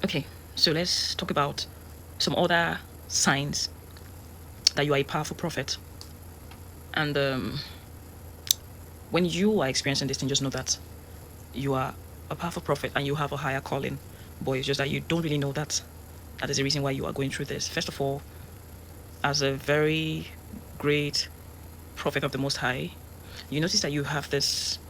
Okay, so let's talk about some other signs that you are a powerful prophet. And when you are experiencing this thing, just know that you are a powerful prophet and you have a higher calling. But it's just that you don't really know that. That is the reason why you are going through this. First of all, as a very great prophet of the Most High, you notice that you have this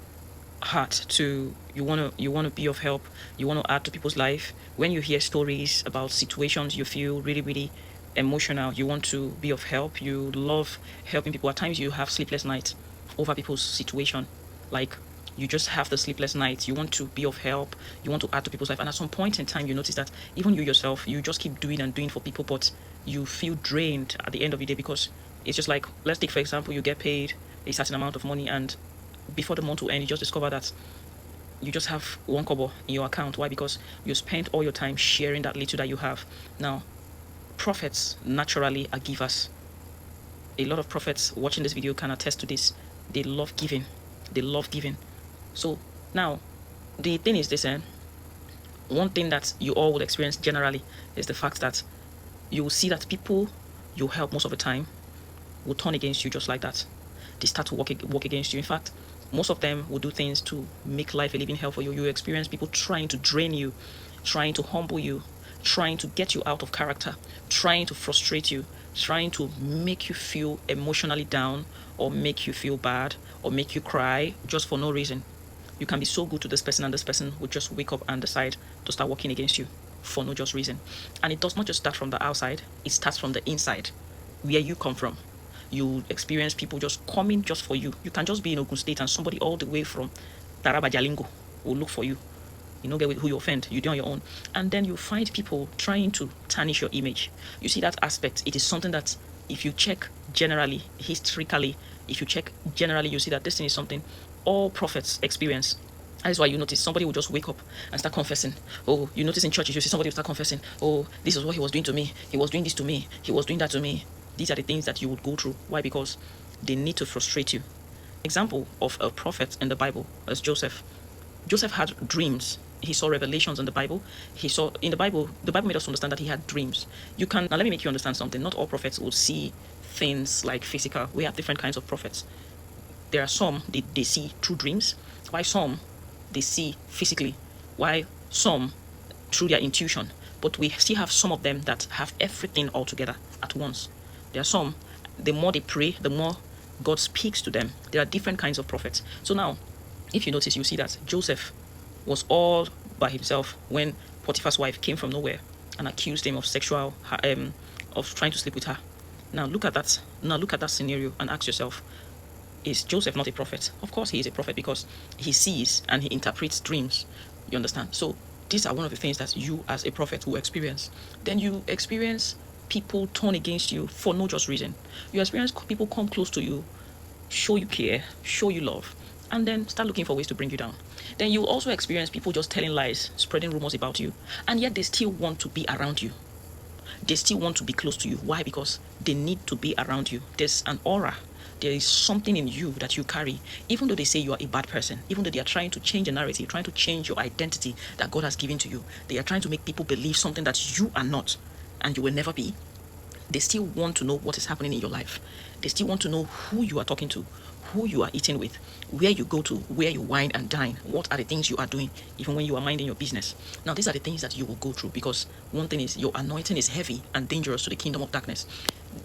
heart to you want to be of help. You want to add to people's life. When you hear stories about situations you feel really emotional, you want to be of help. You love helping people. At times you have sleepless nights over people's situation, like you just have the sleepless nights. You want to be of help. You want to add to people's life. And at some point in time, you notice that even you yourself, you just keep doing and doing for people, but you feel drained at the end of the day, because it's just like, let's take for example, you get paid a certain amount of money, and before the month will end, you just discover that you just have one kobo in your account. Why? Because you spent all your time sharing that little that you have. Now, prophets naturally are givers. A lot of prophets watching this video can attest to this. They love giving. They love giving. So now, the thing is this, one thing that you all will experience generally is the fact that you will see that people you help most of the time will turn against you just like that. They start to work against you. In fact, most of them will do things to make life a living hell for you. You experience people trying to drain you, trying to humble you, trying to get you out of character, trying to frustrate you, trying to make you feel emotionally down, or make you feel bad, or make you cry just for no reason. You can be so good to this person, and this person will just wake up and decide to start working against you for no just reason. And it does not just start from the outside, it starts from the inside, where you come from. You experience people just coming just for you. You can just be in Ogun State and somebody all the way from Taraba Jalingo will look for you. You know, get with who you offend, you do on your own. And then you find people trying to tarnish your image. You see that aspect. It is something that if you check generally, historically, if you check generally, you see that this thing is something all prophets experience. That is why you notice somebody will just wake up and start confessing. Oh, you notice in churches, you see somebody will start confessing. Oh, this is what he was doing to me. He was doing this to me. He was doing that to me. These are the things that you would go through. Why? Because they need to frustrate you. Example of a prophet in the Bible is Joseph. Joseph had dreams. He saw revelations in the Bible. He saw in the Bible made us understand that he had dreams. You can, now let me make you understand something. Not all prophets will see things like physical. We have different kinds of prophets. There are some, they see through dreams, while some, they see physically, while some, through their intuition. But we still have some of them that have everything all together at once. There are some, the more they pray, the more God speaks to them. There are different kinds of prophets. So now, if you notice, you see that Joseph was all by himself when Potiphar's wife came from nowhere and accused him of of trying to sleep with her. Now look at that. Now look at that scenario and ask yourself, is Joseph not a prophet? Of course he is a prophet, because he sees and he interprets dreams. You understand? So these are one of the things that you as a prophet will experience. Then you experience people turn against you for no just reason. You experience people come close to you, show you care, show you love, and then start looking for ways to bring you down. Then you also experience people just telling lies, spreading rumors about you, and yet they still want to be around you. They still want to be close to you. Why? Because they need to be around you. There's an aura. There is something in you that you carry. Even though they say you are a bad person, even though they are trying to change the narrative, trying to change your identity that God has given to you, they are trying to make people believe something that you are not and you will never be. They still want to know what is happening in your life. They still want to know who you are talking to, who you are eating with, where you go to, where you wine and dine, what are the things you are doing, even when you are minding your business. Now, these are the things that you will go through, because one thing is, your anointing is heavy and dangerous to the kingdom of darkness.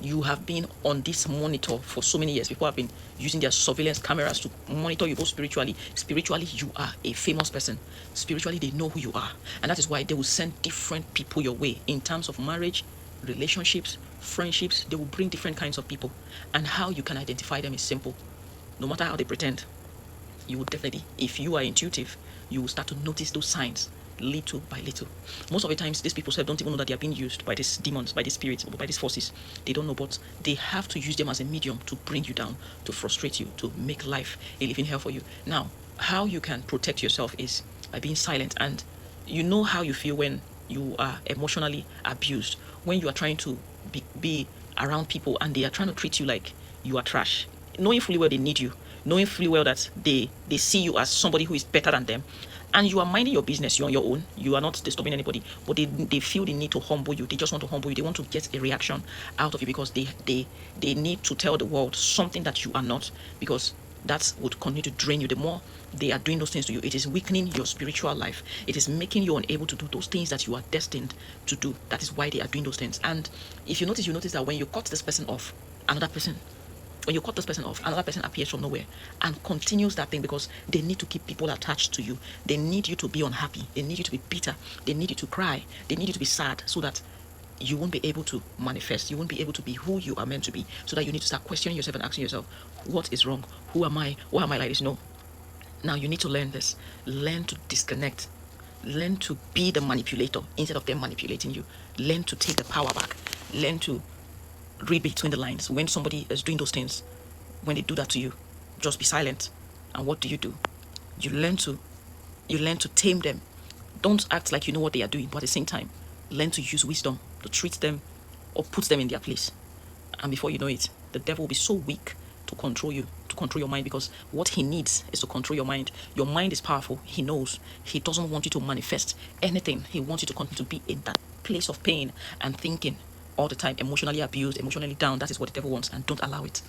You have been on this monitor for so many years. People have been using their surveillance cameras to monitor you both spiritually. Spiritually, you are a famous person. Spiritually, they know who you are. And that is why they will send different people your way in terms of marriage, relationships, friendships. They will bring different kinds of people. And how you can identify them is simple. No matter how they pretend, you will definitely, if you are intuitive, you will start to notice those signs little by little. Most of the times, these people don't even know that they are being used by these demons, by these spirits, or by these forces. They don't know, but they have to use them as a medium to bring you down, to frustrate you, to make life a living hell for you. Now, how you can protect yourself is by being silent. And you know how you feel when you are emotionally abused, when you are trying to be around people and they are trying to treat you like you are trash, knowing fully well they need you, knowing fully well that they see you as somebody who is better than them, and you are minding your business, you're on your own, you are not disturbing anybody, but they feel the need to humble you. They just want to humble you. They want to get a reaction out of you because they need to tell the world something that you are not, because that would continue to drain you. The more they are doing those things to you, it is weakening your spiritual life. It is making you unable to do those things that you are destined to do. That is why they are doing those things. And if you notice that when you cut this person off, another person, when you cut this person off, another person appears from nowhere and continues that thing, because they need to keep people attached to you. They need you to be unhappy. They need you to be bitter. They need you to cry. They need you to be sad, so that you won't be able to manifest. You won't be able to be who you are meant to be. So that you need to start questioning yourself and asking yourself, what is wrong? Who am I? Why am I like this? No. Now you need to learn this. Learn to disconnect. Learn to be the manipulator instead of them manipulating you. Learn to take the power back. Learn to read between the lines. When somebody is doing those things, when they do that to you, just be silent. And what do? You learn to tame them. Don't act like you know what they are doing, but at the same time, learn to use wisdom to treat them or put them in their place. And before you know it, the devil will be so weak to control you, to control your mind, because what he needs is to control your mind. Your mind is powerful. He knows. He doesn't want you to manifest anything. He wants you to continue to be in that place of pain and thinking all the time, emotionally abused, emotionally down. That is what the devil wants, and don't allow it.